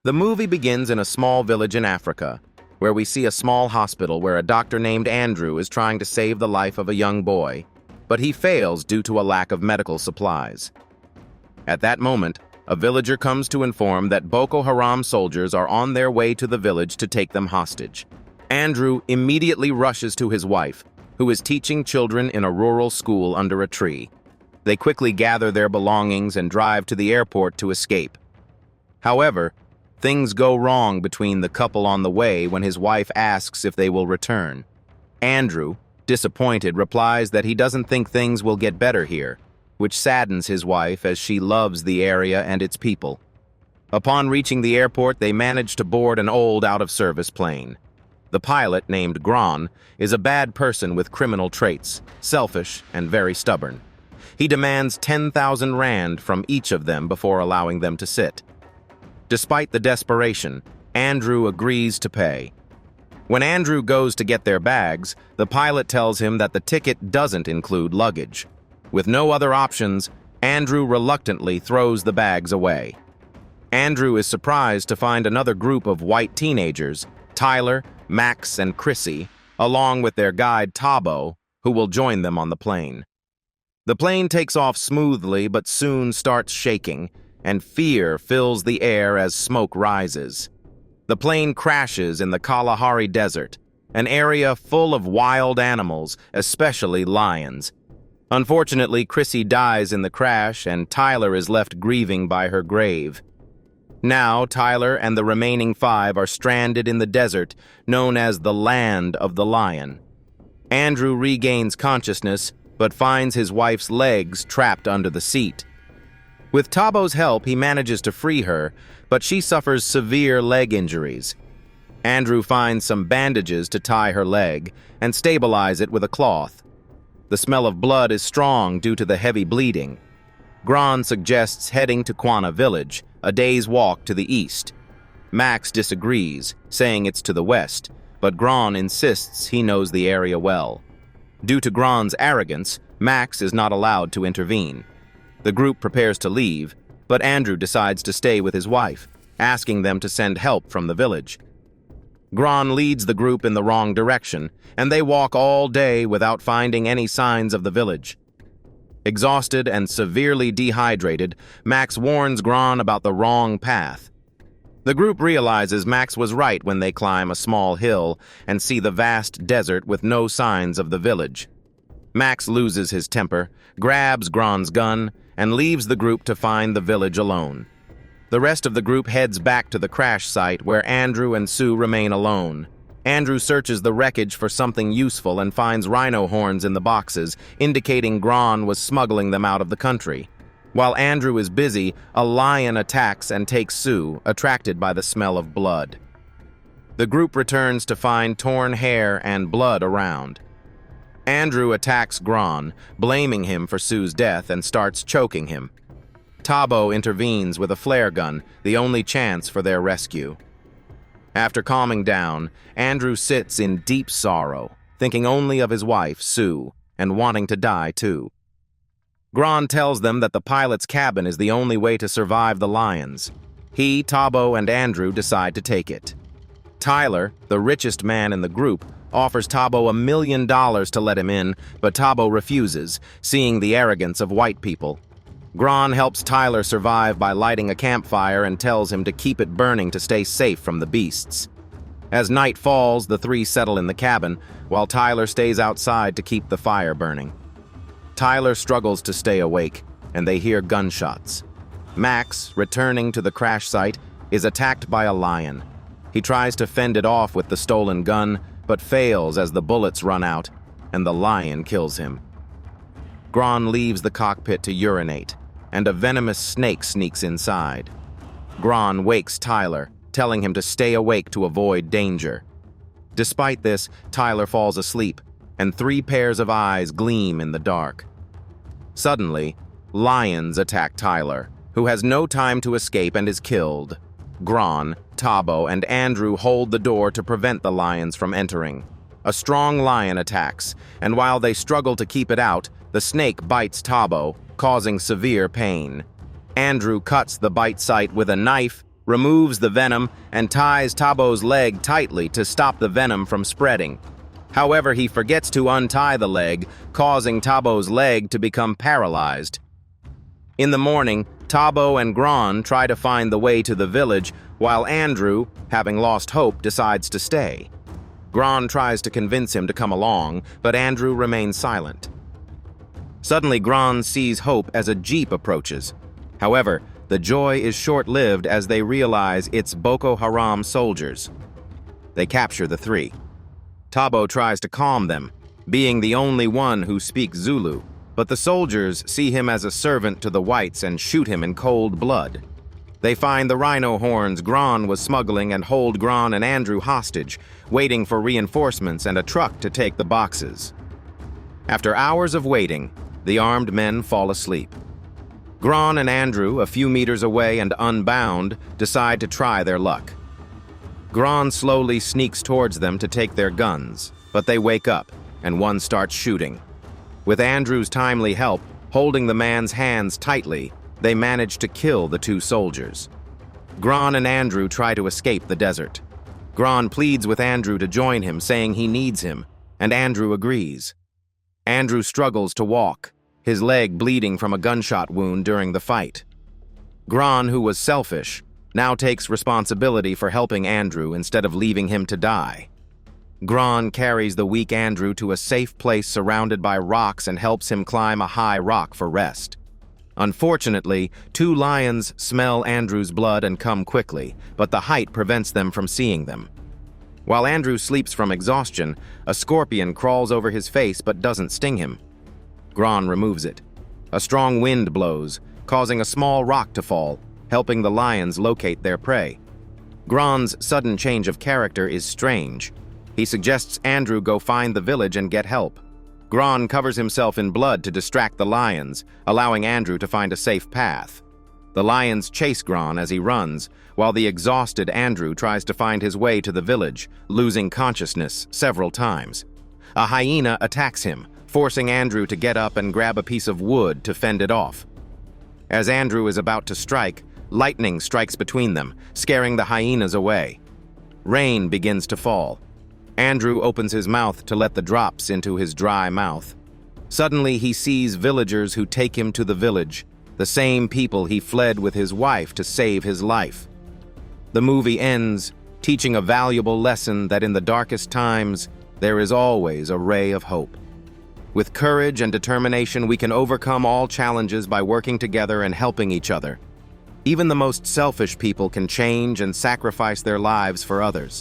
The movie begins in a small village in Africa, where we see a small hospital where a doctor named Andrew is trying to save the life of a young boy, but he fails due to a lack of medical supplies. At that moment, a villager comes to inform that Boko Haram soldiers are on their way to the village to take them hostage. Andrew immediately rushes to his wife, who is teaching children in a rural school under a tree. They quickly gather their belongings and drive to the airport to escape. However, things go wrong between the couple on the way when his wife asks if they will return. Andrew, disappointed, replies that he doesn't think things will get better here, which saddens his wife as she loves the area and its people. Upon reaching the airport, they manage to board an old out-of-service plane. The pilot, named Gran, is a bad person with criminal traits, selfish and very stubborn. He demands 10,000 rand from each of them before allowing them to sit. Despite the desperation, Andrew agrees to pay. When Andrew goes to get their bags, the pilot tells him that the ticket doesn't include luggage. With no other options, Andrew reluctantly throws the bags away. Andrew is surprised to find another group of white teenagers, Tyler, Max, and Chrissy, along with their guide Tabo, who will join them on the plane. The plane takes off smoothly but soon starts shaking, and fear fills the air as smoke rises. The plane crashes in the Kalahari Desert, an area full of wild animals, especially lions. Unfortunately, Chrissy dies in the crash, and Tyler is left grieving by her grave. Now, Tyler and the remaining 5 are stranded in the desert, known as the Land of the Lion. Andrew regains consciousness, but finds his wife's legs trapped under the seat. With Tabo's help, he manages to free her, but she suffers severe leg injuries. Andrew finds some bandages to tie her leg and stabilize it with a cloth. The smell of blood is strong due to the heavy bleeding. Gran suggests heading to Kwana village, a day's walk to the east. Max disagrees, saying it's to the west, but Gran insists he knows the area well. Due to Gran's arrogance, Max is not allowed to intervene. The group prepares to leave, but Andrew decides to stay with his wife, asking them to send help from the village. Gran leads the group in the wrong direction, and they walk all day without finding any signs of the village. Exhausted and severely dehydrated, Max warns Gran about the wrong path. The group realizes Max was right when they climb a small hill and see the vast desert with no signs of the village. Max loses his temper, grabs Gran's gun, and leaves the group to find the village alone. The rest of the group heads back to the crash site where Andrew and Sue remain alone. Andrew searches the wreckage for something useful and finds rhino horns in the boxes, indicating Gran was smuggling them out of the country. While Andrew is busy, a lion attacks and takes Sue, attracted by the smell of blood. The group returns to find torn hair and blood around. Andrew attacks Gran, blaming him for Sue's death, and starts choking him. Tabo intervenes with a flare gun, the only chance for their rescue. After calming down, Andrew sits in deep sorrow, thinking only of his wife, Sue, and wanting to die too. Gran tells them that the pilot's cabin is the only way to survive the lions. He, Tabo, and Andrew decide to take it. Tyler, the richest man in the group, offers Tabo $1 million to let him in, but Tabo refuses, seeing the arrogance of white people. Gran helps Tyler survive by lighting a campfire and tells him to keep it burning to stay safe from the beasts. As night falls, the 3 settle in the cabin, while Tyler stays outside to keep the fire burning. Tyler struggles to stay awake, and they hear gunshots. Max, returning to the crash site, is attacked by a lion. He tries to fend it off with the stolen gun, but fails as the bullets run out, and the lion kills him. Gran leaves the cockpit to urinate, and a venomous snake sneaks inside. Gran wakes Tyler, telling him to stay awake to avoid danger. Despite this, Tyler falls asleep, and 3 pairs of eyes gleam in the dark. Suddenly, lions attack Tyler, who has no time to escape and is killed. Gran, Tabo, and Andrew hold the door to prevent the lions from entering. A strong lion attacks, and while they struggle to keep it out, the snake bites Tabo, causing severe pain. Andrew cuts the bite site with a knife, removes the venom, and ties Tabo's leg tightly to stop the venom from spreading. However, he forgets to untie the leg, causing Tabo's leg to become paralyzed. In the morning, Tabo and Gran try to find the way to the village, while Andrew, having lost hope, decides to stay. Gran tries to convince him to come along, but Andrew remains silent. Suddenly, Gran sees Hope as a jeep approaches. However, the joy is short-lived as they realize it's Boko Haram soldiers. They capture the three. Tabo tries to calm them, being the only one who speaks Zulu, but the soldiers see him as a servant to the whites and shoot him in cold blood. They find the rhino horns Gran was smuggling and hold Gran and Andrew hostage, waiting for reinforcements and a truck to take the boxes. After hours of waiting, the armed men fall asleep. Gran and Andrew, a few meters away and unbound, decide to try their luck. Gran slowly sneaks towards them to take their guns, but they wake up, and one starts shooting. With Andrew's timely help, holding the man's hands tightly, they manage to kill the two soldiers. Gran and Andrew try to escape the desert. Gran pleads with Andrew to join him, saying he needs him, and Andrew agrees. Andrew struggles to walk, his leg bleeding from a gunshot wound during the fight. Gran, who was selfish, now takes responsibility for helping Andrew instead of leaving him to die. Gran carries the weak Andrew to a safe place surrounded by rocks and helps him climb a high rock for rest. Unfortunately, two lions smell Andrew's blood and come quickly, but the height prevents them from seeing them. While Andrew sleeps from exhaustion, a scorpion crawls over his face but doesn't sting him. Gran removes it. A strong wind blows, causing a small rock to fall, helping the lions locate their prey. Gran's sudden change of character is strange. He suggests Andrew go find the village and get help. Gran covers himself in blood to distract the lions, allowing Andrew to find a safe path. The lions chase Gran as he runs, while the exhausted Andrew tries to find his way to the village, losing consciousness several times. A hyena attacks him, forcing Andrew to get up and grab a piece of wood to fend it off. As Andrew is about to strike, lightning strikes between them, scaring the hyenas away. Rain begins to fall. Andrew opens his mouth to let the drops into his dry mouth. Suddenly, he sees villagers who take him to the village, the same people he fled with his wife to save his life. The movie ends, teaching a valuable lesson that in the darkest times, there is always a ray of hope. With courage and determination, we can overcome all challenges by working together and helping each other. Even the most selfish people can change and sacrifice their lives for others.